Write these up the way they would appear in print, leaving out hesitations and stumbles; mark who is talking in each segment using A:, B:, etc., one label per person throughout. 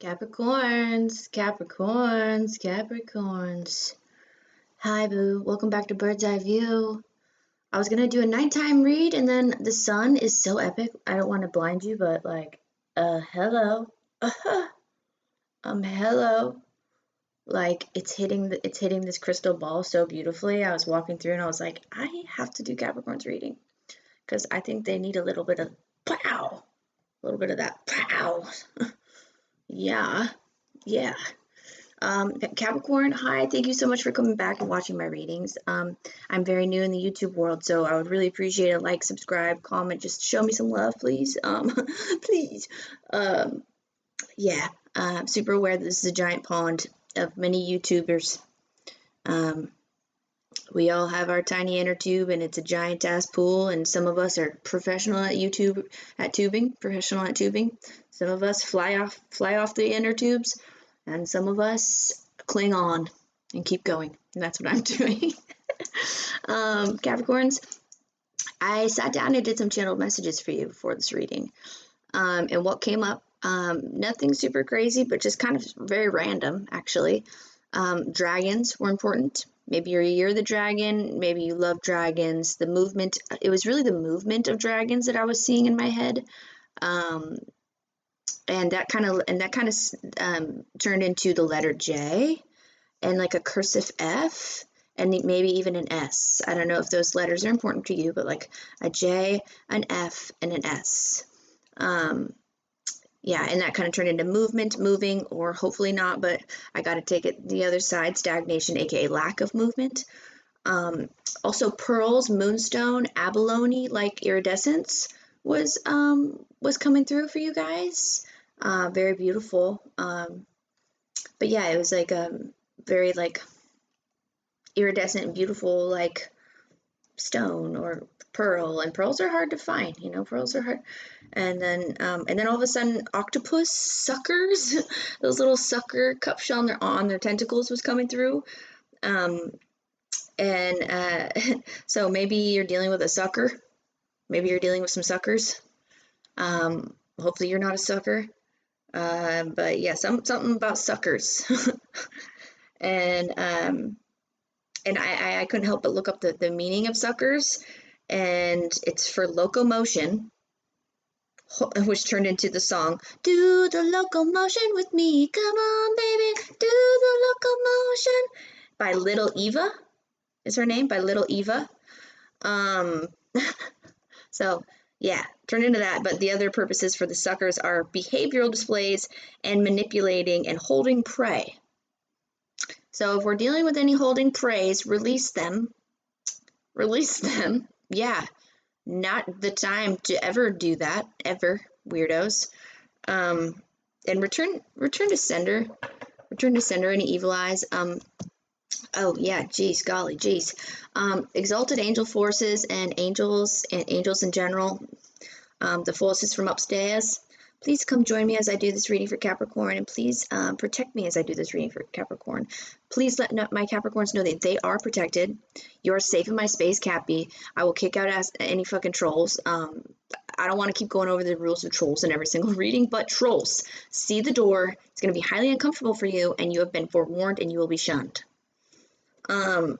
A: Capricorns, Capricorns, Capricorns. Hi, Boo. Welcome back to Bird's Eye View. I was gonna do a nighttime read, and then the sun is so epic. I don't want to blind you, but hello, hello. Like it's hitting this crystal ball so beautifully. I was walking through, and I was like, I have to do Capricorn's reading because I think they need a little bit of pow, a little bit of that pow. Yeah, yeah. Capricorn, hi, thank you so much for coming back and watching my readings. I'm very new in the YouTube world, so I would really appreciate a like, subscribe, comment, just show me some love, please. Please. Um, yeah, I'm super aware that this is a giant pond of many YouTubers. Um, we all have our tiny inner tube, and it's a giant ass pool, and some of us are professional at professional at tubing. Some of us fly off the inner tubes, and some of us cling on and keep going. And that's what I'm doing. Capricorns, I sat down and did some channeled messages for you before this reading. And what came up, nothing super crazy, but just kind of very random, actually. Dragons were important. Maybe you're a year of the dragon. Maybe you love dragons. The movement, it was really the movement of dragons that I was seeing in my head. Um, and that kind of turned into the letter J and like a cursive F and maybe even an S. I don't know if those letters are important to you, but like a J, an F, and an S. Yeah, and that kind of turned into movement, moving, or hopefully not, but I got to take it the other side, stagnation, aka lack of movement. Also, pearls, moonstone, abalone, like iridescence was coming through for you guys. Very beautiful. But yeah, it was like very like iridescent, beautiful, like stone or pearl, and pearls are hard to find. Pearls are hard. And then all of a sudden, octopus suckers, those little sucker cup shell on their tentacles was coming through. Um, and so maybe you're dealing with a sucker. Maybe you're dealing with some suckers. Hopefully you're not a sucker. But yeah, something about suckers. and I couldn't help but look up the meaning of suckers, and it's for locomotion, which turned into the song "Do the Locomotion with Me, Come On Baby, Do the Locomotion" by Little Eva. Is her name by Little Eva? Um, so yeah, turned into that. But the other purposes for the suckers are behavioral displays and manipulating and holding prey. So if we're dealing with any holding preys, release them. Release them. Yeah, not the time to ever do that, ever, weirdos. And return to sender. Return to sender any evil eyes. Oh yeah, geez, golly, geez. Exalted angel forces and angels in general. The forces from upstairs. Please come join me as I do this reading for Capricorn, and please protect me as I do this reading for Capricorn. Please let my Capricorns know that they are protected. You are safe in my space, Cappy. I will kick out any fucking trolls. I don't want to keep going over the rules of trolls in every single reading, but trolls, see the door. It's going to be highly uncomfortable for you, and you have been forewarned, and you will be shunned. And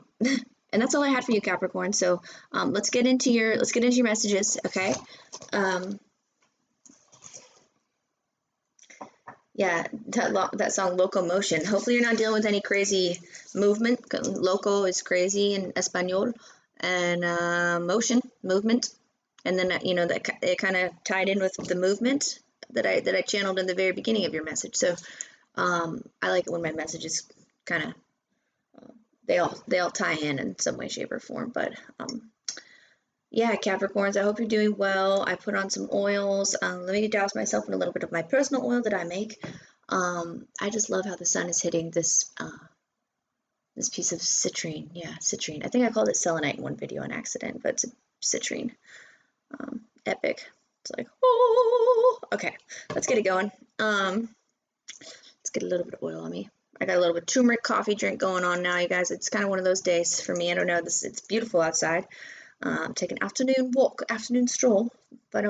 A: that's all I had for you, Capricorn. So let's get into your messages, okay? Yeah, that song Locomotion. Hopefully you're not dealing with any crazy movement. Loco is crazy in Espanol, and movement. And then that it kind of tied in with the movement that I channeled in the very beginning of your message. So I like it when my messages kind of they all tie in some way, shape, or form. But yeah, Capricorns, I hope you're doing well. I put on some oils. Let me douse myself in a little bit of my personal oil that I make. I just love how the sun is hitting this this piece of citrine. Yeah, citrine. I think I called it selenite in one video on accident, but it's citrine. Epic. It's like, oh, okay. Let's get it going. Let's get a little bit of oil on me. I got a little bit of turmeric coffee drink going on now, you guys. It's kind of one of those days for me. I don't know. It's beautiful outside. Take an afternoon walk, afternoon stroll. But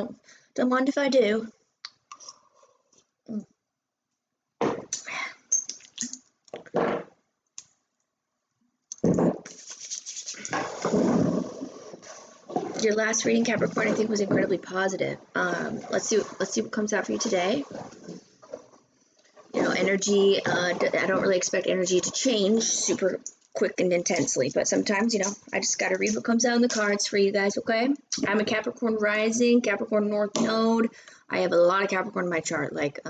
A: don't mind if I do. Your last reading, Capricorn, I think was incredibly positive. Let's see what comes out for you today. You know, energy, I don't really expect energy to change super quick and intensely, but sometimes, you know, I just got to read what comes out in the cards for you guys, okay? I'm a Capricorn rising, Capricorn North Node. I have a lot of Capricorn in my chart, like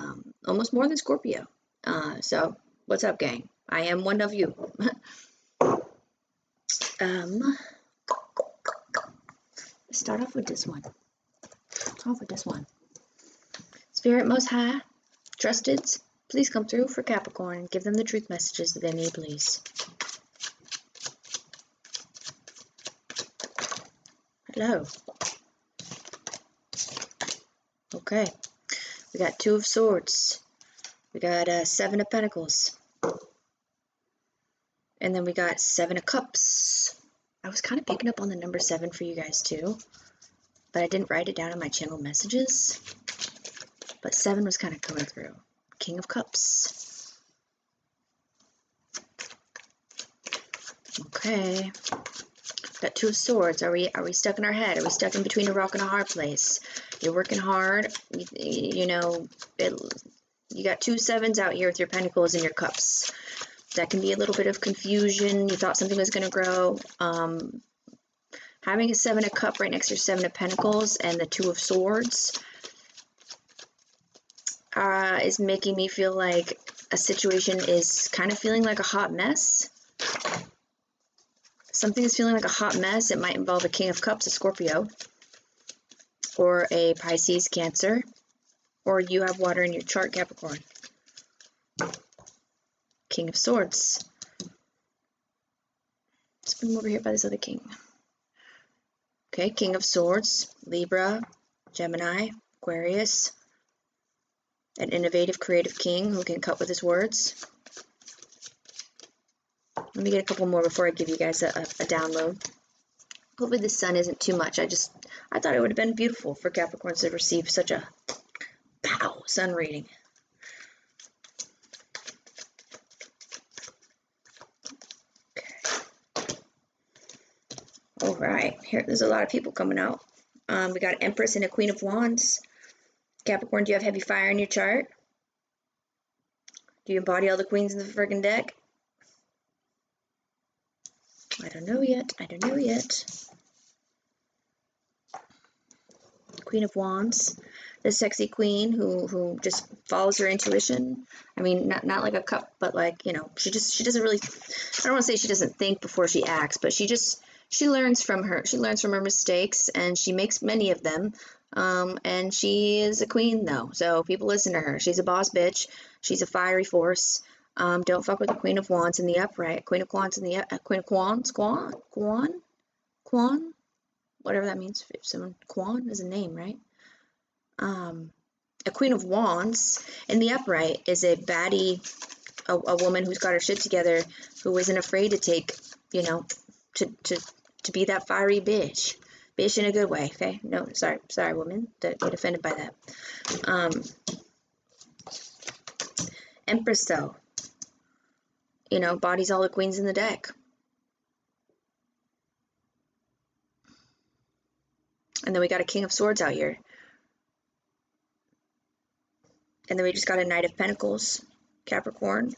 A: almost more than Scorpio. So what's up, gang? I am one of you. Let's start off with this one. Spirit Most High, trusted, please come through for Capricorn and give them the truth messages that they need, please. Hello. Okay. We got Two of Swords. We got Seven of Pentacles. And then we got Seven of Cups. I was kind of picking up on the number 7 for you guys too, but I didn't write it down in my channel messages. But 7 was kind of coming through. King of Cups. Okay. Got Two of Swords. Are we stuck in our head? Are we stuck in between a rock and a hard place? You're working hard. You know, you got 2 sevens out here with your Pentacles and your Cups. That can be a little bit of confusion. You thought something was going to grow. Having a 7 of Cup right next to your 7 of Pentacles and the 2 of Swords is making me feel like a situation is kind of feeling like a hot mess. Something is feeling like a hot mess. It might involve a King of Cups, a Scorpio, or a Pisces, Cancer, or you have water in your chart, Capricorn. King of Swords. Let's put him over here by this other king. Okay, King of Swords, Libra, Gemini, Aquarius. An innovative, creative king who can cut with his words. Let me get a couple more before I give you guys a download. Hopefully the sun isn't too much. I thought it would have been beautiful for Capricorns to receive such a pow sun reading. Okay. All right, there's a lot of people coming out. We got Empress and a Queen of Wands. Capricorn, do you have heavy fire in your chart? Do you embody all the queens in the friggin' deck? I don't know yet. Queen of Wands, the sexy queen who just follows her intuition. I mean, not like a cup, but like, you know, she doesn't really, I don't want to say she doesn't think before she acts, but she learns from her mistakes, and she makes many of them. And she is a queen though, so people listen to her. She's a boss bitch. She's a fiery force. Don't fuck with the Queen of Wands in the upright. Queen of Wands in the Queen of Wands, Quan, whatever that means. If someone, Quan is a name, right? A Queen of Wands in the upright is a baddie, a woman who's got her shit together, who isn't afraid to take, you know, to be that fiery bitch. Bitch in a good way, okay? No, sorry, woman. Don't get offended by that. Empress, though. You know, bodies all the queens in the deck. And then we got a King of Swords out here. And then we just got a Knight of Pentacles, Capricorn.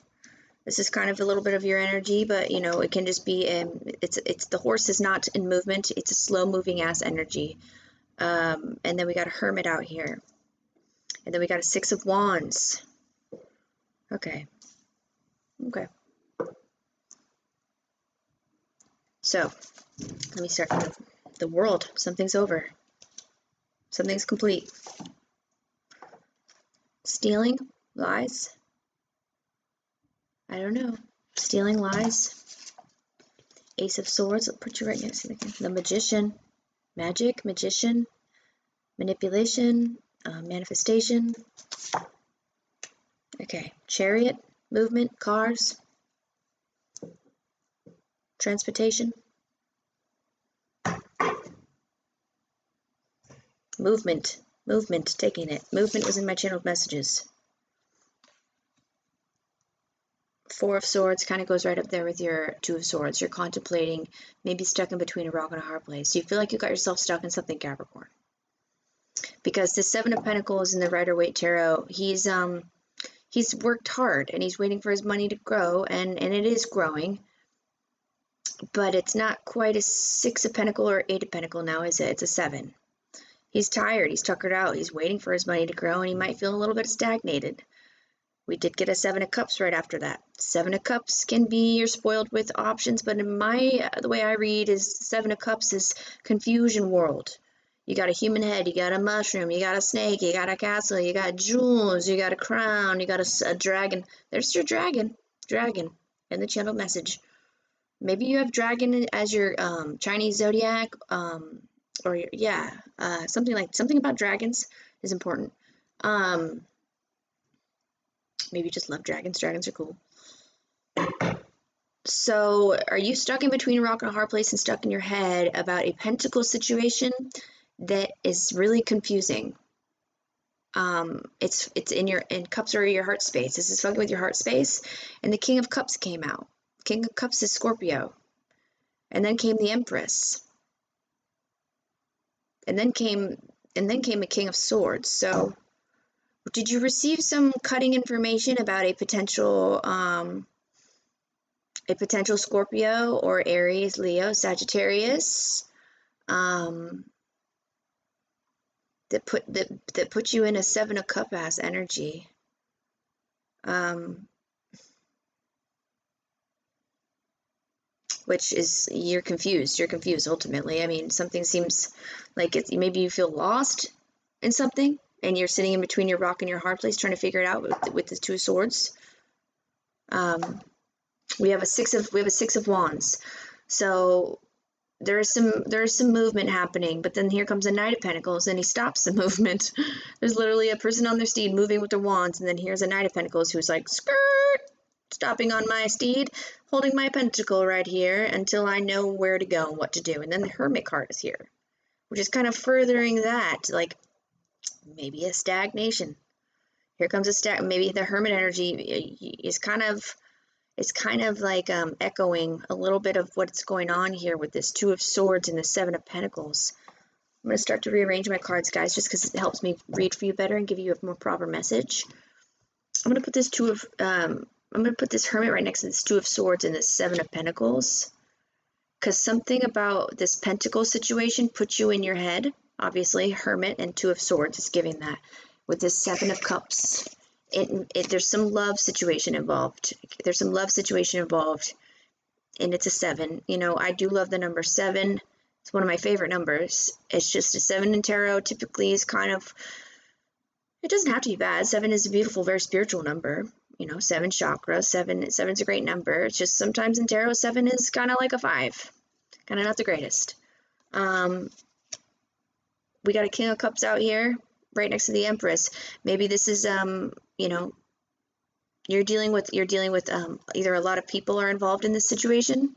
A: This is kind of a little bit of your energy, but you know, it can just be, it's the horse is not in movement. It's a slow moving ass energy. And then we got a Hermit out here. And then we got a Six of Wands. Okay. So, let me start with the World. Something's over. Something's complete. Stealing, lies. I don't know. Stealing, lies. Ace of Swords. I'll put you right next to the Magician. Magic, magician, manipulation, manifestation. Okay. Chariot, movement, cars, transportation. Movement, taking it. Movement was in my channel messages. Four of Swords kind of goes right up there with your Two of Swords. You're contemplating, maybe stuck in between a rock and a hard place. You feel like you got yourself stuck in something, Capricorn. Because the Seven of Pentacles in the Rider-Waite Tarot, he's worked hard and he's waiting for his money to grow, and it is growing, but it's not quite a Six of Pentacles or Eight of Pentacles now, is it? It's a Seven. He's tired, he's tuckered out, he's waiting for his money to grow, and he might feel a little bit stagnated. We did get a Seven of Cups right after that. Seven of Cups can be you're spoiled with options, but in the way I read is Seven of Cups is confusion world. You got a human head, you got a mushroom, you got a snake, you got a castle, you got jewels, you got a crown, you got a dragon. There's your dragon in the channel message. Maybe you have dragon as your Chinese zodiac, or something about dragons is important. Maybe you just love dragons. Dragons are cool. So, are you stuck in between a rock and a hard place and stuck in your head about a pentacle situation that is really confusing? It's in cups are your heart space. This is fucking with your heart space, and the King of Cups came out. King of Cups is Scorpio, and then came the Empress, and then came a King of Swords. So, did you receive some cutting information about a potential Scorpio or Aries, Leo, Sagittarius, that put you in a Seven of Cup ass energy? Which is you're confused ultimately. I mean, something seems like maybe you feel lost in something, and you're sitting in between your rock and your hard place trying to figure it out with the Two of Swords. We have a six of wands, so there's some movement happening, but then here comes a Knight of Pentacles and he stops the movement. There's literally a person on their steed moving with their wands, and then here's a Knight of Pentacles who's like, skirt, stopping on my steed, holding my pentacle right here until I know where to go and what to do. And then the Hermit card is here, which is kind of furthering that, like maybe a stagnation. Here comes maybe the Hermit energy is kind of like echoing a little bit of what's going on here with this Two of Swords and the Seven of Pentacles. I'm going to start to rearrange my cards, guys, just because it helps me read for you better and give you a more proper message. I'm going to put this Hermit right next to this Two of Swords and this Seven of Pentacles, because something about this Pentacle situation puts you in your head. Obviously, Hermit and Two of Swords is giving that. With this Seven of Cups, there's some love situation involved. And it's a 7. You know, I do love the number 7. It's one of my favorite numbers. It's just a 7 in tarot typically is kind of, it doesn't have to be bad. 7 is a beautiful, very spiritual number. You know, 7 chakra, 7's a great number. It's just sometimes in tarot, 7 is kind of like a 5. Kind of not the greatest. We got a King of Cups out here, right next to the Empress. Maybe this is, you know, you're dealing with either a lot of people are involved in this situation,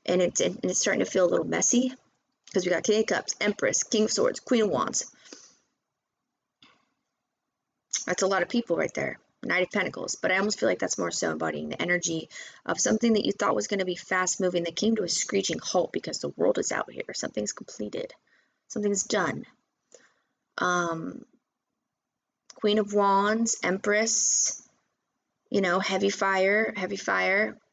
A: and it's starting to feel a little messy, because we got King of Cups, Empress, King of Swords, Queen of Wands. That's a lot of people right there. Knight of Pentacles, but I almost feel like that's more so embodying the energy of something that you thought was going to be fast moving that came to a screeching halt because the world is out here. Something's completed. Something's done. Queen of Wands, Empress, you know, heavy fire.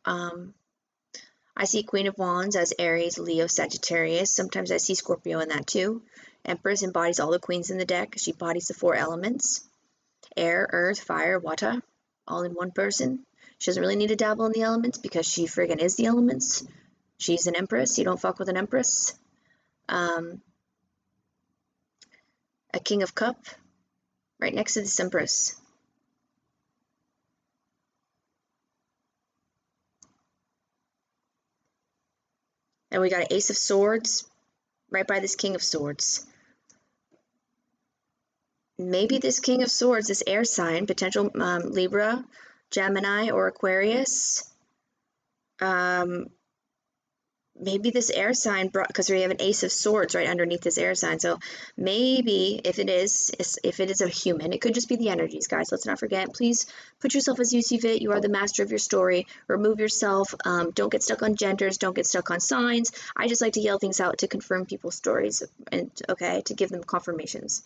A: I see Queen of Wands as Aries, Leo, Sagittarius. Sometimes I see Scorpio in that too. Empress embodies all the queens in the deck. She embodies the 4 elements: air, earth, fire, water, all in one person. She doesn't really need to dabble in the elements because she friggin' is the elements. She's an Empress. You don't fuck with an Empress. A King of Cup right next to this Empress. And we got an Ace of Swords right by this King of Swords. Maybe this King of Swords, this air sign, potential Libra, Gemini, or Aquarius, maybe this air sign brought, because we have an Ace of Swords right underneath this air sign. So maybe if it is a human, it could just be the energies, guys. Let's not forget. Please put yourself as you see fit. You are the master of your story. Remove yourself. Don't get stuck on genders. Don't get stuck on signs. I just like to yell things out to confirm people's stories, and okay, to give them confirmations.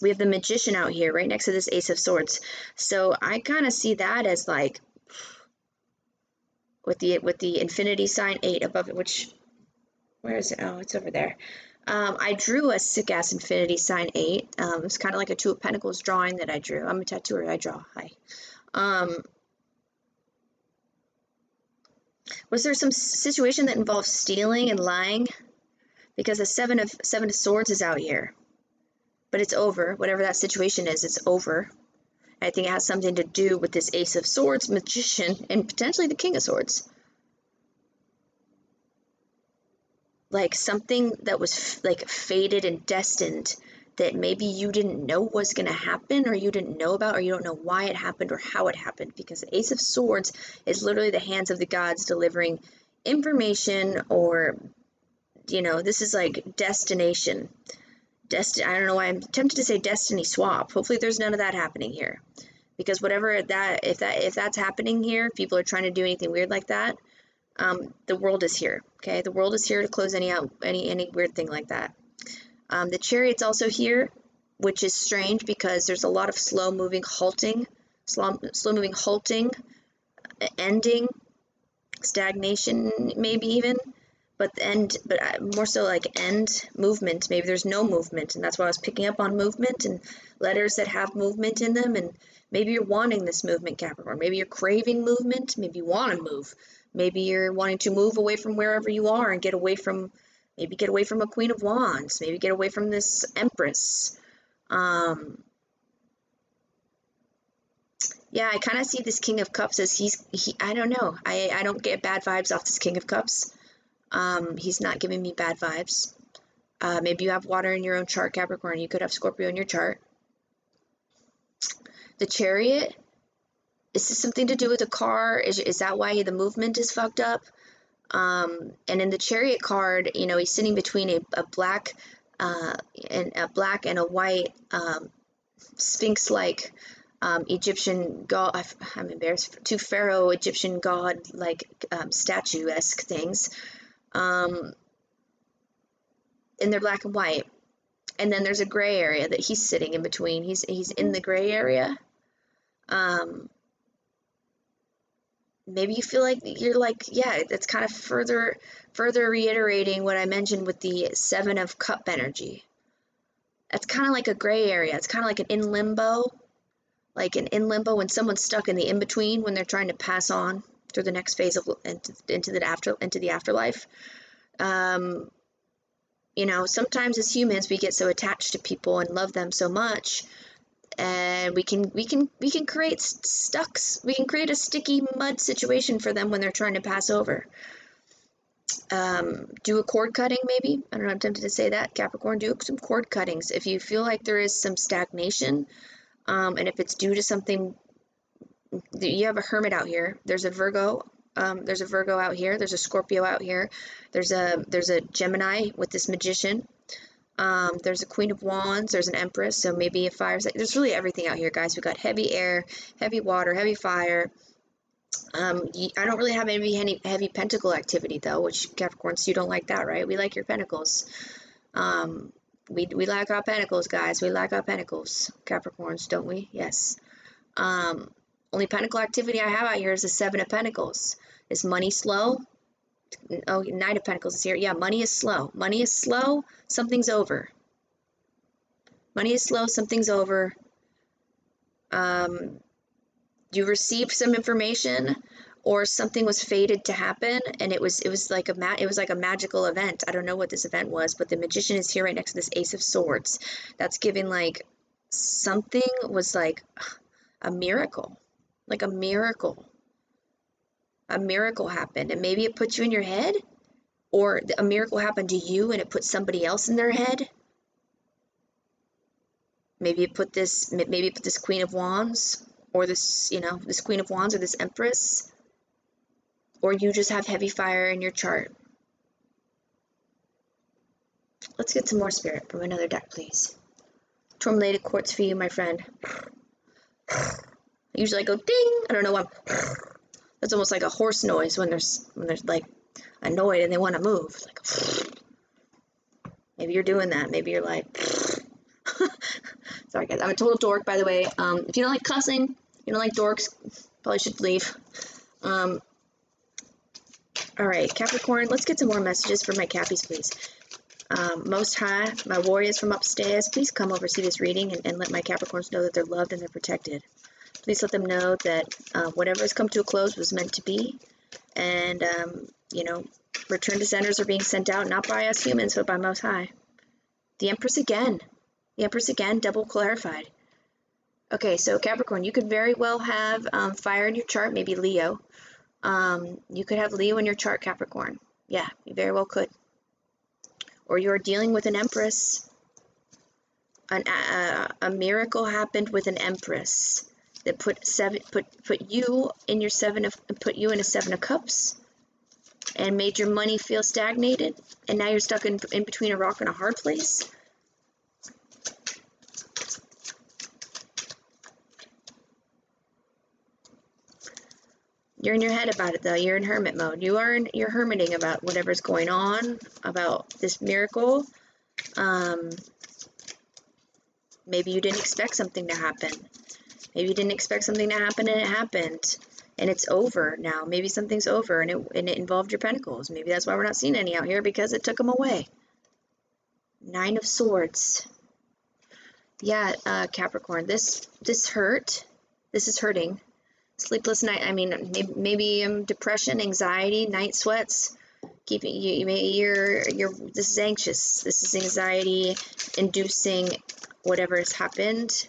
A: We have the Magician out here right next to this Ace of Swords. So I kind of see that as like with the infinity sign 8 above it, which, where is it? Oh, it's over there. I drew a sick ass infinity sign 8. It's kind of like a 2 of Pentacles drawing that I drew. I'm a tattooer. I draw. Hi. Was there some situation that involves stealing and lying? Because the seven of Swords is out here, but it's over. Whatever that situation is, it's over. I think it has something to do with this Ace of Swords, Magician, and potentially the King of Swords. Like something that was like fated and destined that maybe you didn't know was going to happen, or you didn't know about, or you don't know why it happened or how it happened, because the Ace of Swords is literally the hands of the gods delivering information, or, you know, this is like destination. I don't know why I'm tempted to say destiny swap. Hopefully there's none of that happening here, because whatever that, if that's happening here, if people are trying to do anything weird like that, the world is here. Okay, the world is here to close any weird thing like that. The Chariot's also here, which is strange because there's a lot of slow moving, halting, ending, stagnation, maybe even. But more so like end movement. Maybe there's no movement, and that's why I was picking up on movement and letters that have movement in them. And maybe you're wanting this movement, Capricorn. Maybe you're craving movement. Maybe you want to move. Maybe you're wanting to move away from wherever you are and get away from a Queen of Wands. Maybe get away from this Empress. Yeah, I kind of see this King of Cups as I don't know. I don't get bad vibes off this King of Cups. He's not giving me bad vibes. Maybe you have water in your own chart, Capricorn. You could have Scorpio in your chart. The Chariot, is this something to do with a car? Is that why the movement is fucked up? And in the Chariot card, you know, he's sitting between a black and a white Sphinx-like Egyptian god. I'm embarrassed. 2 pharaoh Egyptian god like statue-esque things. And they're black and white, and then there's a gray area that he's sitting in between. He's in the gray area. Maybe you feel like you're like, yeah, that's kind of further reiterating what I mentioned with the 7 of Cup energy. That's kind of like a gray area. It's kind of like an in limbo, when someone's stuck in the in between, when they're trying to pass on through the next phase of into the afterlife. You know, sometimes as humans we get so attached to people and love them so much, and we can create a sticky mud situation for them when they're trying to pass over. Do a cord cutting, maybe. I don't know, I'm tempted to say that, Capricorn. Do some cord cuttings if you feel like there is some stagnation, and if it's due to something. You have a Hermit out here. There's a Virgo. There's a Virgo out here. There's a Scorpio out here. There's a Gemini with this Magician. There's a Queen of Wands. There's an Empress. So maybe a fire. There's really everything out here, guys. We've got heavy air, heavy water, heavy fire. I don't really have any heavy pentacle activity though, which Capricorns, you don't like that, right? We like your pentacles. We like our pentacles, guys. We like our pentacles, Capricorns, don't we? Yes. Only pentacle activity I have out here is the 7 of Pentacles. Is money slow? Oh, Knight of Pentacles is here. Yeah, money is slow. Money is slow, something's over. Money is slow, something's over. You received some information, or something was fated to happen, and it was like a magical event. I don't know what this event was, but the Magician is here right next to this Ace of Swords. That's giving like something was like a miracle. Like a miracle happened, and maybe it put you in your head, or a miracle happened to you and it put somebody else in their head. Maybe it put this Queen of Wands, or this, you know, this Queen of Wands, or this Empress. or you just have heavy fire in your chart. Let's get some more spirit from another deck, please. Tourmalated quartz for you, my friend. Usually I go ding. I don't know why. That's almost like a horse noise when they're like annoyed and they want to move. It's like, maybe you're doing that. Maybe you're like, sorry guys, I'm a total dork, by the way. If you don't like cussing, you don't like dorks, probably should leave. All right, Capricorn, let's get some more messages for my Cappies, please. Most High, my warriors from upstairs, please come over, see this reading, and let my Capricorns know that they're loved and they're protected. Please let them know that whatever has come to a close was meant to be, and, you know, return to centers are being sent out, not by us humans, but by Most High. The Empress again. The Empress again, double clarified. Okay, so Capricorn, you could very well have fire in your chart, maybe Leo. You could have Leo in your chart, Capricorn. Yeah, you very well could. Or you're dealing with an Empress. A miracle happened with an Empress that put you in your put you in a 7 of Cups and made your money feel stagnated, and now you're stuck in between a rock and a hard place. You're in your head about it, though. You're in hermit mode. You're hermiting about whatever's going on, about this miracle. Maybe you didn't expect something to happen. Maybe you didn't expect something to happen and it happened. And it's over now. Maybe something's over and it involved your pentacles. Maybe that's why we're not seeing any out here, because it took them away. 9 of Swords. Yeah, Capricorn, this hurt. This is hurting. Sleepless night. I mean, maybe depression, anxiety, night sweats. Keeping you're this is anxious. This is anxiety inducing whatever has happened.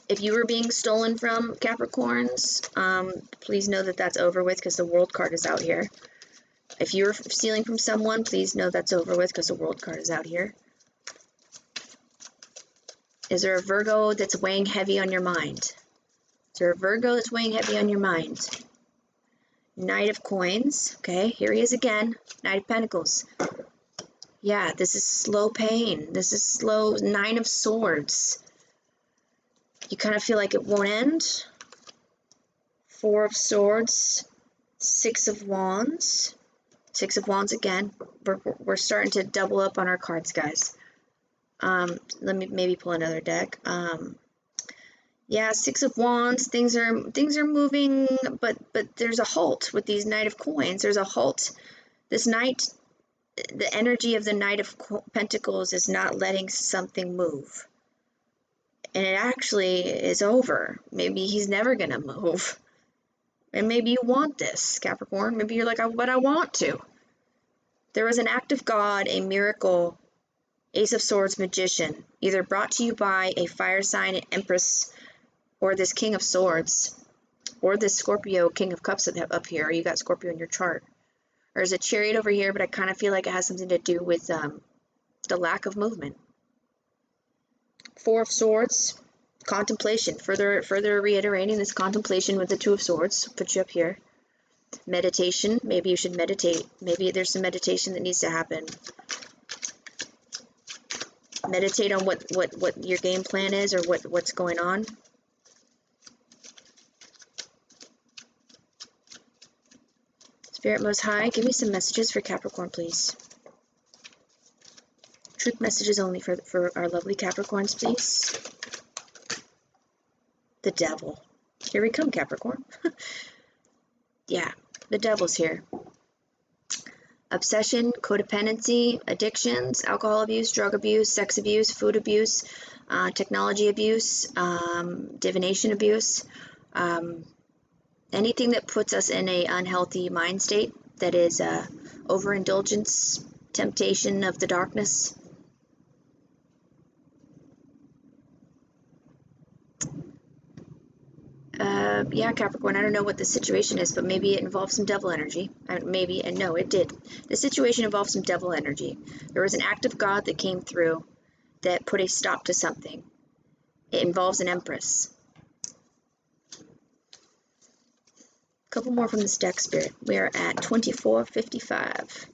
A: If you were being stolen from, Capricorns, please know that that's over with, because the World card is out here. If you're stealing from someone, please know that's over with, because the World card is out here. Is there a Virgo that's weighing heavy on your mind? Is there a Virgo that's weighing heavy on your mind? Knight of Coins. Okay, here he is again. Knight of Pentacles. Yeah, this is slow pain. This is slow. 9 of Swords. You kind of feel like it won't end. 4 of Swords. 6 of Wands. 6 of Wands again. We're starting to double up on our cards, guys. Let me maybe pull another deck. Yeah, 6 of Wands. Things are moving, but there's a halt with these Knight of Coins. There's a halt. This Knight, the energy of the Knight of Pentacles is not letting something move. And it actually is over. Maybe he's never going to move. And maybe you want this, Capricorn. Maybe you're like, but I want to. There was an act of God, a miracle, Ace of Swords, Magician, either brought to you by a fire sign, an Empress, or this King of Swords, or this Scorpio, King of Cups up here. You got Scorpio in your chart. Or there's a Chariot over here, but I kind of feel like it has something to do with the lack of movement. 4 of Swords, contemplation. Further reiterating this contemplation with the 2 of Swords. Put you up here. Meditation. Maybe you should meditate. Maybe there's some meditation that needs to happen. Meditate on what your game plan is, or what's going on. Spirit Most High, give me some messages for Capricorn, please. Truth messages only for our lovely Capricorns, please. The Devil. Here we come, Capricorn. Yeah, the Devil's here. Obsession, codependency, addictions, alcohol abuse, drug abuse, sex abuse, food abuse, technology abuse, divination abuse, anything that puts us in an unhealthy mind state, that is overindulgence, temptation of the darkness. Yeah, Capricorn, I don't know what the situation is, but maybe it involves some devil energy. Maybe, and no, it did. The situation involves some devil energy. There was an act of God that came through that put a stop to something. It involves an Empress. Couple more from this deck, Spirit. We are at 24:55.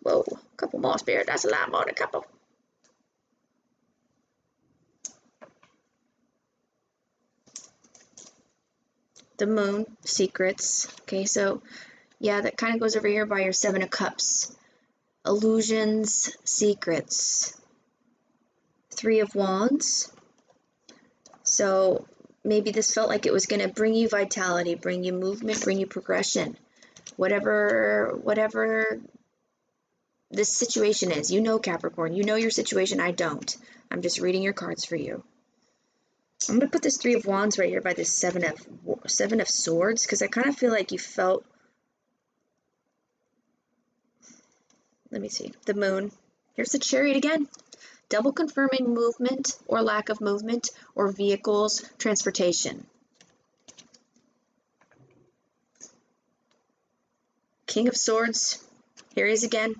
A: Whoa, couple more, Spirit. That's a lot more than a couple. The Moon, Secrets. Okay, so yeah, that kind of goes over here by your Seven of Cups. Illusions, Secrets. Three of Wands. So maybe this felt like it was going to bring you vitality, bring you movement, bring you progression. Whatever this situation is. You know, Capricorn. You know your situation. I don't. I'm just reading your cards for you. I'm going to put this Three of Wands right here by this Seven of Swords, because I kind of feel like you felt... Let me see. The Moon. Here's the Chariot again. Double confirming movement or lack of movement or vehicles, transportation. King of Swords. Here he is again.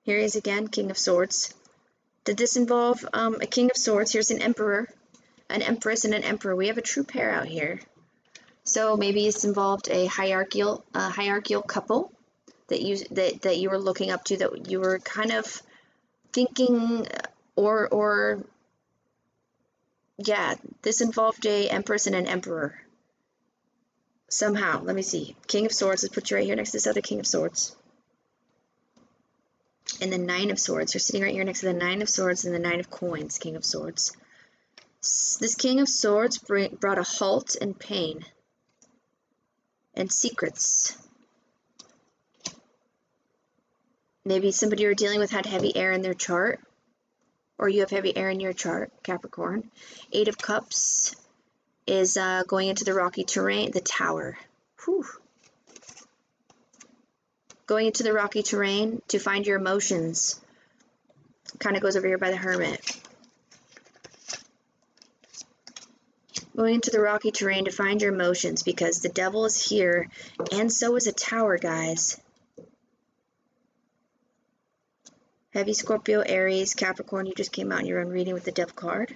A: Here he is again, King of Swords. Did this involve a King of Swords? Here's an Emperor, an Empress, and an Emperor. We have a true pair out here. So maybe it's involved a hierarchical couple that you were looking up to, that you were kind of thinking, or yeah, this involved a Empress and an Emperor. Somehow, let me see. King of Swords, let's put you right here next to this other King of Swords. And the Nine of Swords. You're sitting right here next to the Nine of Swords and the Nine of Coins, King of Swords. This King of Swords brought a halt and pain. And secrets. Maybe somebody you're dealing with had heavy air in their chart. Or you have heavy air in your chart, Capricorn. Eight of Cups is going into the rocky terrain. The Tower. Whew. Going into the rocky terrain to find your emotions. Kind of goes over here by the Hermit. Going into the rocky terrain to find your emotions, because the Devil is here, and so is a Tower, guys. Heavy Scorpio, Aries, Capricorn, you just came out in your own reading with the Devil card.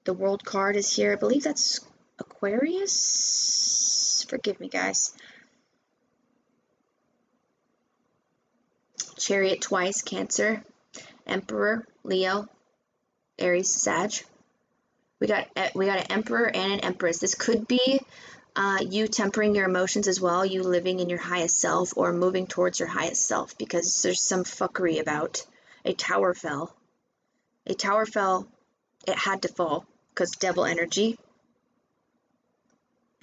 A: The World card is here. I believe that's Aquarius. Forgive me, guys. Chariot twice, Cancer, Emperor, Leo, Aries, Sag. We got an Emperor and an Empress. This could be you tempering your emotions as well, you living in your highest self or moving towards your highest self, because there's some fuckery about. A tower fell. A tower fell. It had to fall because Devil energy.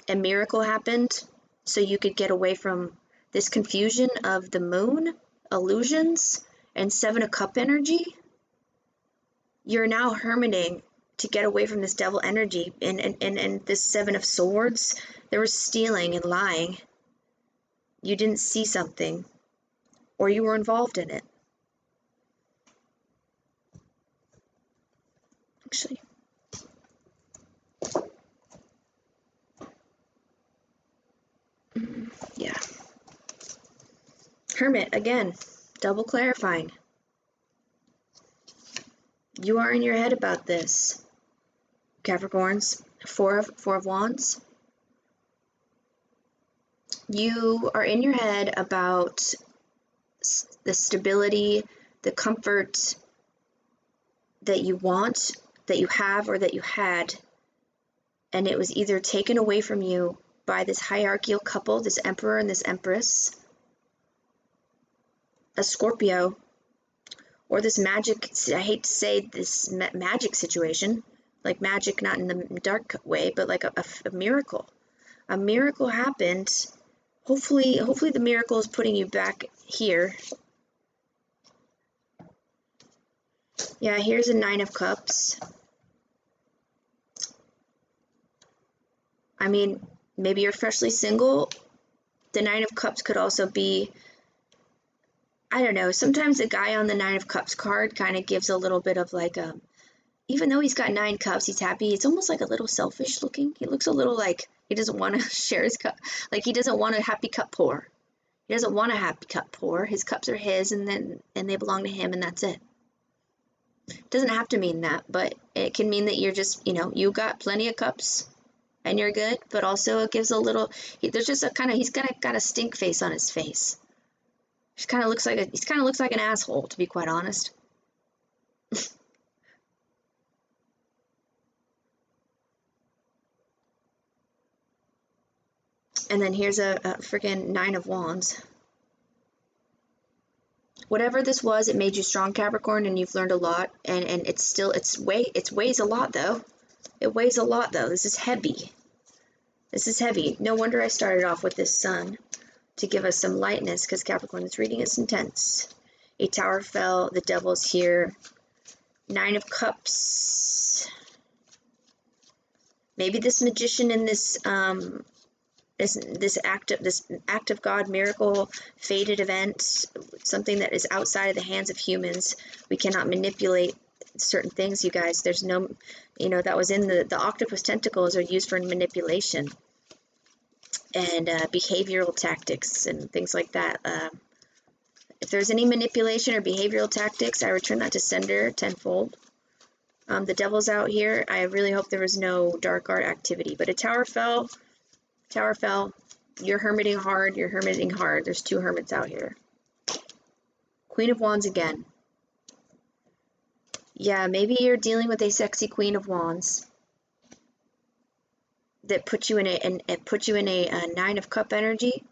A: A miracle happened so you could get away from this confusion of the Moon, illusions, and Seven of Cup energy. You're now hermiting to get away from this Devil energy, and this Seven of Swords. There was stealing and lying. You didn't see something, or you were involved in it. Actually, yeah. Hermit, again, double clarifying. You are in your head about this, Capricorns. Four of Wands. You are in your head about the stability, the comfort that you want, that you have, or that you had, and it was either taken away from you by this hierarchical couple, this Emperor and this Empress, a Scorpio, or this magic, I hate to say this magic situation, like magic not in the dark way, but like a miracle. A miracle happened. Hopefully the miracle is putting you back here. Yeah, here's a Nine of Cups. I mean, maybe you're freshly single. The Nine of Cups could also be, I don't know, sometimes the guy on the Nine of Cups card kind of gives a little bit of like a, even though he's got 9 cups, he's happy. It's almost like a little selfish looking. He looks a little like he doesn't want to share his cup. Like he doesn't want a happy cup pour. He doesn't want a happy cup pour. His cups are his, and they belong to him, and that's it. It doesn't have to mean that, but it can mean that you're just, you know, you got plenty of cups, and you're good, but also it gives a little, there's just a kind of, he's got a stink face on his face. He kind of looks like an asshole, to be quite honest. And then here's a freaking Nine of Wands. Whatever this was, it made you strong, Capricorn, and you've learned a lot. And it's still, it weighs a lot though. It weighs a lot though. This is heavy. This is heavy. No wonder I started off with this sun to give us some lightness, because Capricorn, this reading is intense. A tower fell. The devil's here. Nine of Cups. Maybe this magician in this this act of God, miracle, fated event, something that is outside of the hands of humans. We cannot manipulate certain things, you guys. There's no, you know, that was in the octopus tentacles are used for manipulation and behavioral tactics and things like that. If there's any manipulation or behavioral tactics, I return that to sender tenfold. The devil's out here. I really hope there was no dark art activity, but a tower fell. Tower fell. You're hermiting hard. You're hermiting hard. There's two hermits out here. Queen of Wands again. Yeah, maybe you're dealing with a sexy Queen of Wands that put you in a Nine of Cup energy.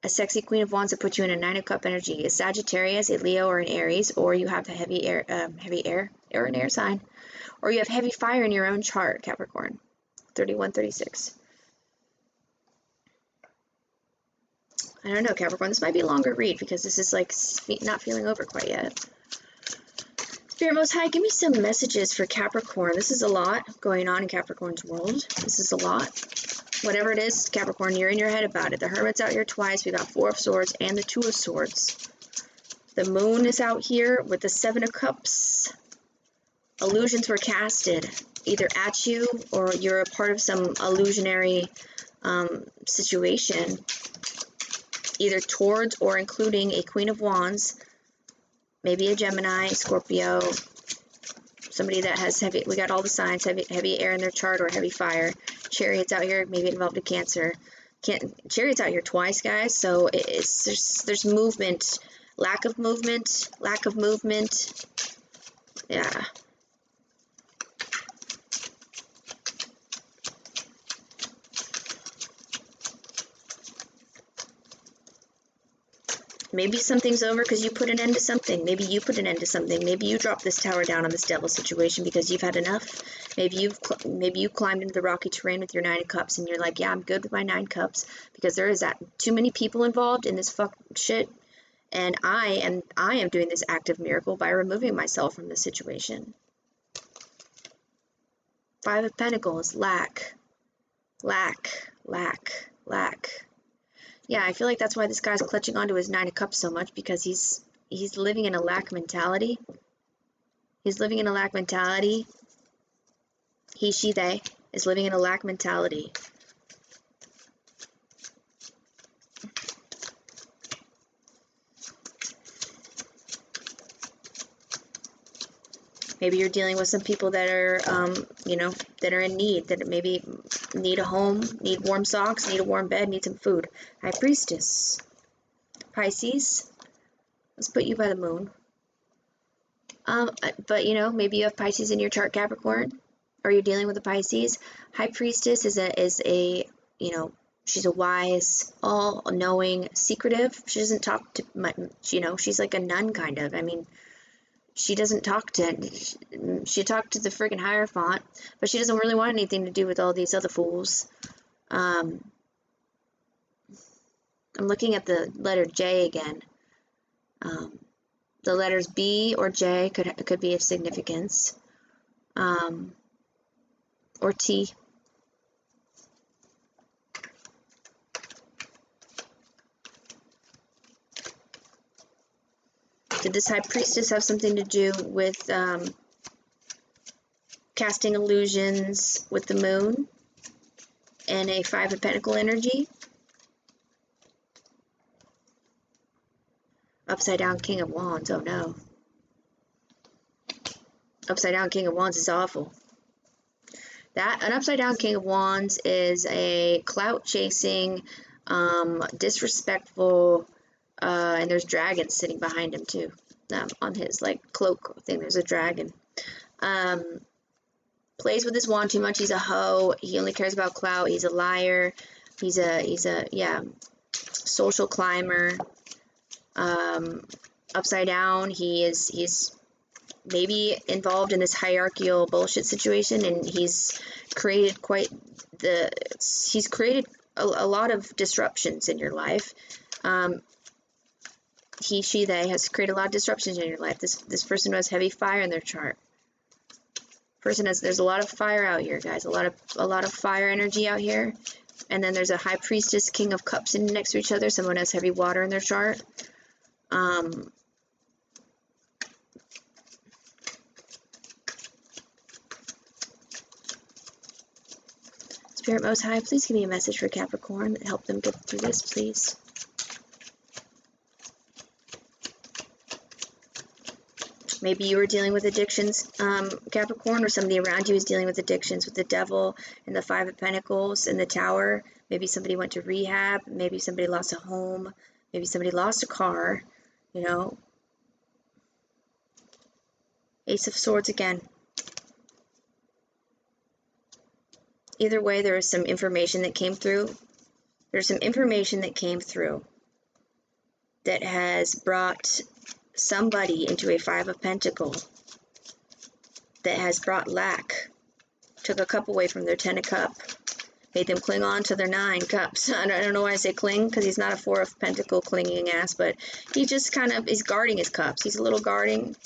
A: A sexy Queen of Wands that puts you in a Nine of Cup energy. A Sagittarius, a Leo, or an Aries, or you have the heavy air, or an air sign, or you have heavy fire in your own chart, Capricorn. 31, 36. I don't know, Capricorn. This might be a longer read because this is like not feeling over quite yet. Spirit Most High, give me some messages for Capricorn. This is a lot going on in Capricorn's world. This is a lot. Whatever it is, Capricorn, you're in your head about it. The Hermit's out here twice. We got Four of Swords and the Two of Swords. The Moon is out here with the Seven of Cups. Illusions were casted either at you or you're a part of some illusionary situation, either towards or including a Queen of Wands, maybe a Gemini, Scorpio, somebody that has heavy, we got all the signs, heavy air in their chart or heavy fire. Chariot's out here, maybe involved in Cancer. Chariot's out here twice, guys, so there's movement, lack of movement, yeah. Maybe something's over because you put an end to something. Maybe you put an end to something. Maybe you dropped this tower down on this devil situation because you've had enough. Maybe you climbed into the rocky terrain with your Nine of Cups and you're like, yeah, I'm good with my 9 cups because there is too many people involved in this fuck shit. And I am doing this active miracle by removing myself from this situation. 5 of Pentacles, lack. Yeah, I feel like that's why this guy's clutching onto his 9 of Cups so much, because he's living in a lack mentality. He's living in a lack mentality. He, she, they is living in a lack mentality. Maybe you're dealing with some people that are, that are in need, that maybe need a home, need warm socks, need a warm bed, need some food. High Priestess. Pisces. Let's put you by the moon. But, maybe you have Pisces in your chart, Capricorn, or you're dealing with a Pisces. High Priestess is a she's a wise, all-knowing, secretive. She doesn't talk to much, she's like a nun, kind of. I mean, she doesn't talk to, she talked to the friggin' Hierophant, but she doesn't really want anything to do with all these other fools. I'm looking at the letter J again. The letters B or J could be of significance. Or T. Did this High Priestess have something to do with casting illusions with the moon and a 5 of Pentacle energy? Upside down King of Wands, oh no. Upside down King of Wands is awful. That an upside down King of Wands is a clout chasing, disrespectful, and there's dragons sitting behind him too. On his like cloak thing, there's a dragon. Plays with his wand too much. He's a hoe. He only cares about clout. He's a liar. He's a yeah, social climber. Upside down, he's maybe involved in this hierarchical bullshit situation, and he's created a lot of disruptions in your life. He, she, they has created a lot of disruptions in your life. This person has heavy fire in their chart. There's a lot of fire out here, guys. A lot of fire energy out here. And then there's a high priestess, king of cups sitting next to each other. Someone has heavy water in their chart. Spirit Most High, please give me a message for Capricorn that help them get through this, please. Maybe you were dealing with addictions, Capricorn, or somebody around you is dealing with addictions with the Devil and the Five of Pentacles and the Tower. Maybe somebody went to rehab. Maybe somebody lost a home. Maybe somebody lost a car, you know. Ace of Swords again. Either way, there is some information that came through. There's some information that came through that has brought somebody into a Five of Pentacles, that has brought lack, took a cup away from their 10 of Cup, made them cling on to their 9 cups. I don't know why I say cling, because he's not a 4 of Pentacles clinging ass, but he just kind of is guarding his cups. He's a little guarding,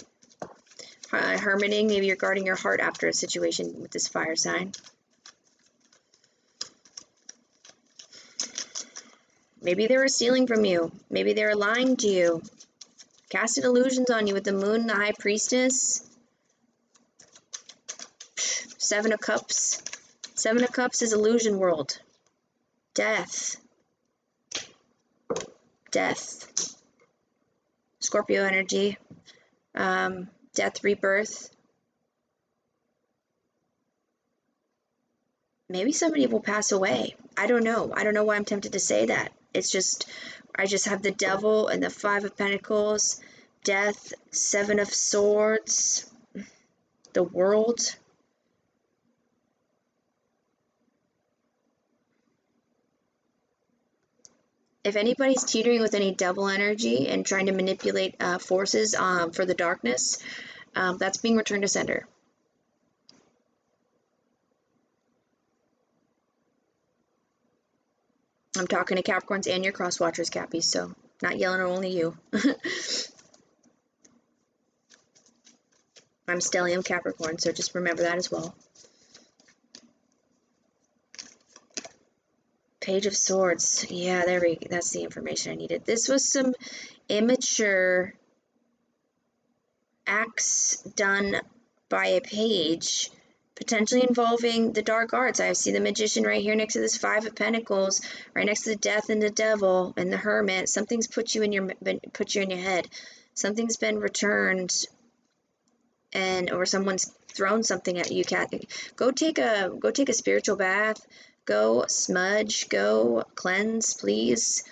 A: hermiting. Maybe you're guarding your heart after a situation with this fire sign. Maybe they were stealing from you. Maybe they were lying to you. Casted illusions on you with the Moon and the High Priestess. 7 of Cups. 7 of Cups is illusion world. Death. Death. Scorpio energy. Death, rebirth. Maybe somebody will pass away. I don't know. I don't know why I'm tempted to say that. It's just, I just have the Devil and the 5 of Pentacles, Death, 7 of Swords, the World. If anybody's teetering with any Devil energy and trying to manipulate forces for the darkness, that's being returned to sender. I'm talking to Capricorns and your cross watchers, Cappies, so not yelling at only you. I'm stellium Capricorn, so just remember that as well. Page of Swords. Yeah, that's the information I needed. This was some immature acts done by a page, potentially involving the dark arts. I see the Magician right here next to this 5 of Pentacles, right next to the Death and the Devil and the Hermit. Something's put you in your head. Something's been returned, or someone's thrown something at you. Go take a spiritual bath. Go smudge. Go cleanse, please.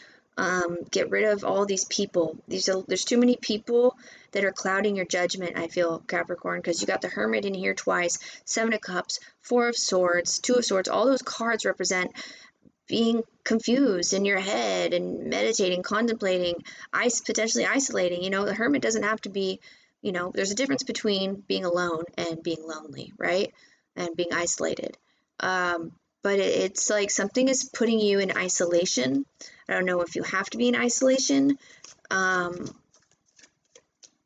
A: Get rid of all these people. There's too many people that are clouding your judgment, I feel, Capricorn, because you got the Hermit in here twice, 7 of Cups, 4 of Swords, 2 of Swords. All those cards represent being confused in your head and meditating, contemplating, potentially isolating. You know, the Hermit doesn't have to be, you know, there's a difference between being alone and being lonely, right? And being isolated. But it's like something is putting you in isolation. I don't know if you have to be in isolation,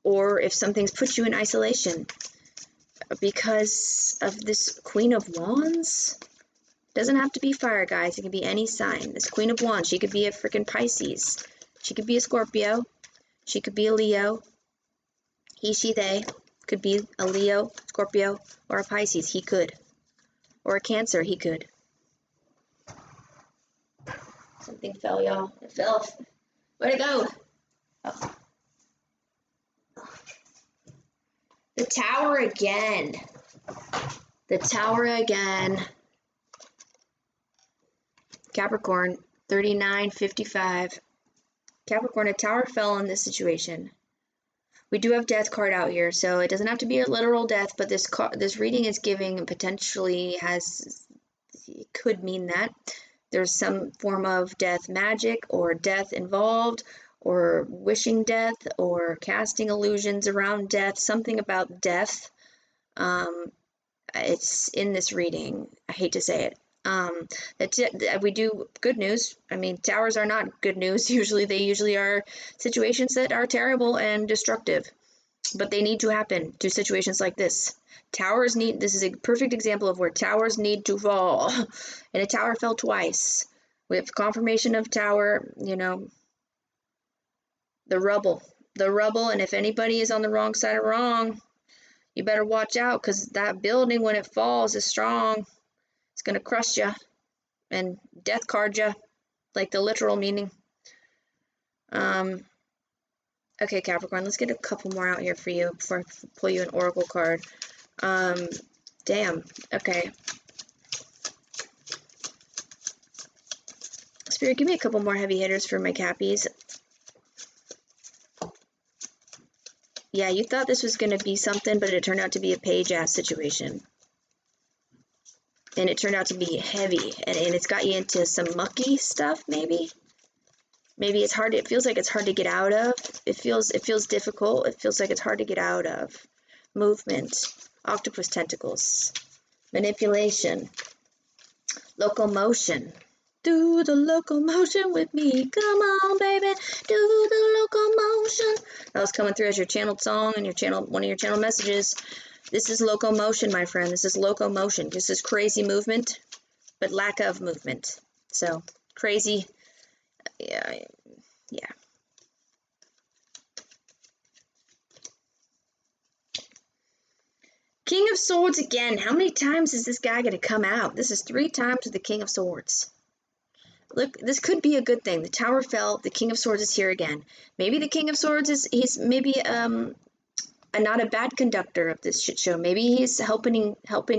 A: or if something's put you in isolation because of this Queen of Wands. Doesn't have to be fire, guys. It can be any sign. This Queen of Wands, she could be a freaking Pisces. She could be a Scorpio. She could be a Leo. He, she, they could be a Leo, Scorpio, or a Pisces. He could. Or a Cancer. He could. Something fell, y'all. It fell. Where'd it go? Oh. The Tower again. The Tower again. Capricorn, 3955. Capricorn, a tower fell in this situation. We do have death card out here, so it doesn't have to be a literal death, but this reading is giving and potentially it could mean that there's some form of death magic or death involved, or wishing death, or casting illusions around death, something about death. It's in this reading. I hate to say it. We do good news. I mean, towers are not good news. They usually are situations that are terrible and destructive, but they need to happen to situations like this. This is a perfect example of where towers need to fall. And a tower fell twice. We have confirmation of tower, the rubble. And if anybody is on the wrong side of wrong, you better watch out, because that building, when it falls, is strong. It's going to crush you and death card you, like the literal meaning. Okay, Capricorn, let's get a couple more out here for you before I pull you an oracle card. Damn. Okay. Spirit, give me a couple more heavy hitters for my Cappies. Yeah, you thought this was going to be something, but it turned out to be a page-ass situation. And it turned out to be heavy, and it's got you into some mucky stuff, maybe? Maybe it's hard. It feels like it's hard to get out of. It feels difficult. It feels like it's hard to get out of. Movement, octopus tentacles, manipulation, locomotion. Do the locomotion with me. Come on, baby. Do the locomotion. That was coming through as your channeled song and one of your channel messages. This is locomotion, my friend. This is locomotion. This is crazy movement, but lack of movement. So crazy. Yeah. King of Swords again. How many times is this guy going to come out? This is 3 times with the King of Swords. Look, this could be a good thing. The tower fell. The King of Swords is here again. Maybe the King of Swords he's maybe not a bad conductor of this shit show. Maybe he's helping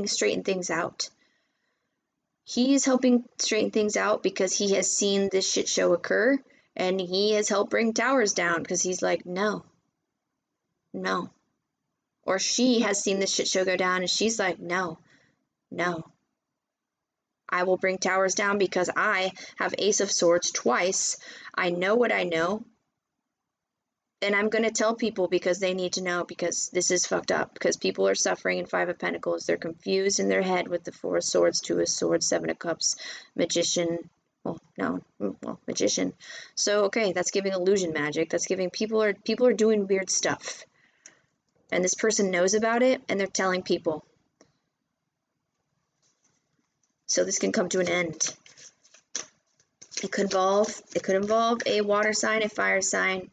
A: straighten things out. He's helping straighten things out because he has seen this shit show occur, and he has helped bring towers down because he's like, no. Or she has seen this shit show go down, and she's like, no. I will bring towers down because I have Ace of Swords twice. I know what I know. And I'm going to tell people because they need to know, because this is fucked up. Because people are suffering in 5 of Pentacles. They're confused in their head with the 4 of Swords, 2 of Swords, 7 of Cups, Magician. Magician. So, okay, that's giving illusion magic. That's giving people are doing weird stuff. And this person knows about it, and they're telling people. So this can come to an end. It could involve a water sign, a fire sign.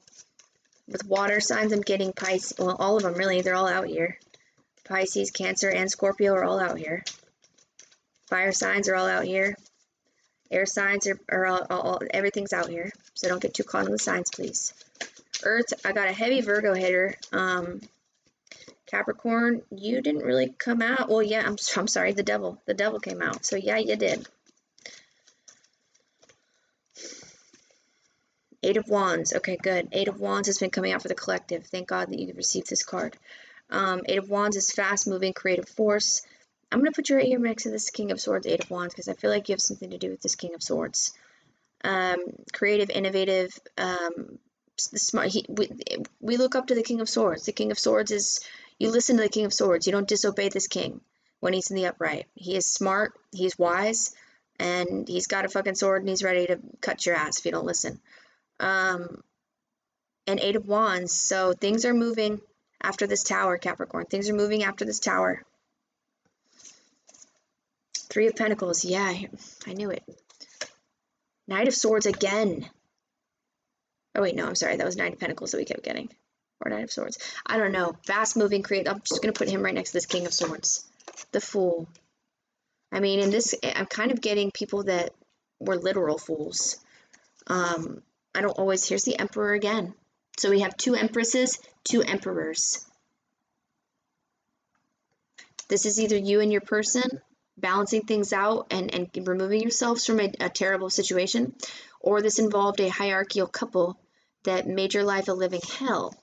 A: With water signs, I'm getting Pisces. Well, all of them, really. They're all out here. Pisces, Cancer, and Scorpio are all out here. Fire signs are all out here. Air signs are all everything's out here. So don't get too caught on the signs, please. Earth, I got a heavy Virgo hitter. Capricorn, you didn't really come out. Well, yeah, I'm sorry, the devil. The devil came out. So yeah, you did. 8 of Wands. Okay, good. 8 of Wands has been coming out for the collective. Thank God that you received this card. 8 of Wands is fast-moving, creative force. I'm going to put you right here next to this King of Swords, 8 of Wands, because I feel like you have something to do with this King of Swords. Creative, innovative, smart. We look up to the King of Swords. The King of Swords is, you listen to the King of Swords. You don't disobey this king when he's in the upright. He is smart, he's wise, and he's got a fucking sword, and he's ready to cut your ass if you don't listen. And 8 of Wands, so things are moving after this tower, Capricorn. Things are moving after this tower. 3 of Pentacles, yeah, I knew it. Knight of Swords again. Oh wait, no, I'm sorry, that was 9 of Pentacles that we kept getting. Or 9 of Swords. I don't know, fast-moving, creative. I'm just going to put him right next to this King of Swords. The Fool. I mean, in this, I'm kind of getting people that were literal fools. I don't always, here's the Emperor again. So we have 2 Empresses, 2 Emperors. This is either you and your person balancing things out and removing yourselves from a terrible situation, or this involved a hierarchical couple that made your life a living hell.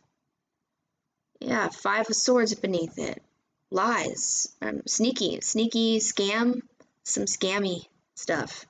A: Yeah, 5 of Swords beneath it. Lies. Sneaky scam, some scammy stuff.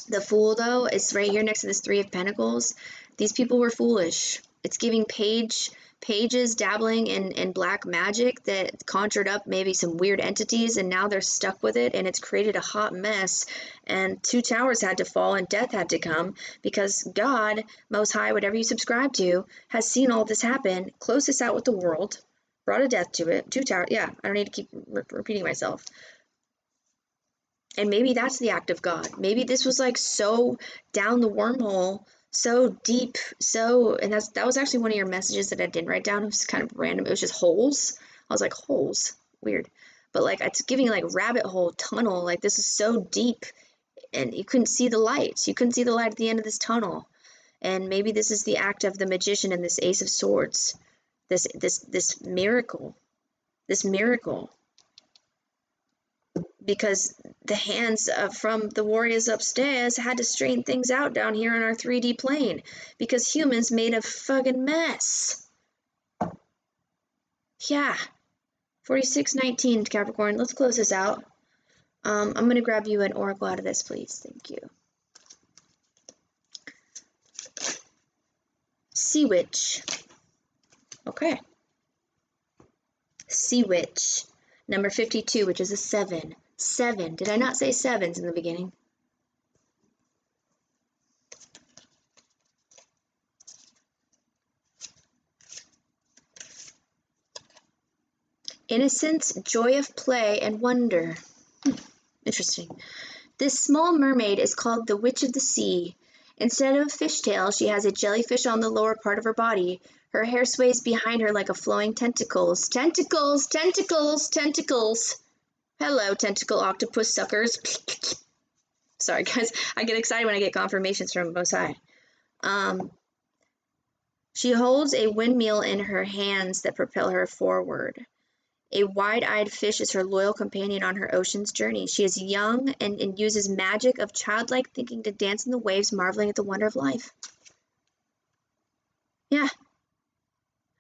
A: The Fool, though, is right here next to this 3 of Pentacles. These people were foolish. It's giving pages dabbling in black magic that conjured up maybe some weird entities, and now they're stuck with it, and it's created a hot mess. And 2 towers had to fall, and death had to come, because God, Most High, whatever you subscribe to, has seen all this happen, closed this out with the world, brought a death to it. 2 towers. Yeah, I don't need to keep repeating myself. And maybe that's the act of God. Maybe this was like so down the wormhole, so deep, and that was actually one of your messages that I didn't write down. It was kind of random. It was just holes. I was like, holes, weird. But like it's giving like rabbit hole, tunnel. Like this is so deep, and you couldn't see the lights. You couldn't see the light at the end of this tunnel. And maybe this is the act of the magician and this Ace of Swords. This miracle. This miracle. Because the hands from the warriors upstairs had to straighten things out down here in our 3D plane, because humans made a fucking mess. Yeah. 4619, Capricorn. Let's close this out. I'm going to grab you an oracle out of this, please. Thank you. Sea Witch. Okay. Sea Witch. Number 52, which is a 7. 7. Did I not say 7s in the beginning? Innocence, joy of play, and wonder. Interesting. This small mermaid is called the Witch of the Sea. Instead of a fishtail, she has a jellyfish on the lower part of her body. Her hair sways behind her like a flowing tentacles. Tentacles, tentacles, tentacles. Hello, tentacle octopus suckers. Sorry, guys. I get excited when I get confirmations from Most High. She holds a windmill in her hands that propel her forward. A wide-eyed fish is her loyal companion on her ocean's journey. She is young and uses magic of childlike thinking to dance in the waves, marveling at the wonder of life. Yeah.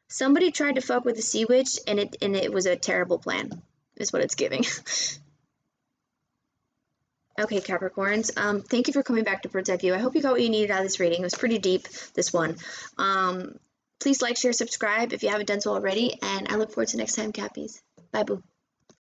A: Somebody tried to fuck with the Sea Witch, and it was a terrible plan, is what it's giving. Okay, Capricorns, thank you for coming back to Protect You. I hope you got what you needed out of this reading. It was pretty deep, this one. Please like, share, subscribe if you haven't done so already, and I look forward to next time, Cappies. Bye, boo.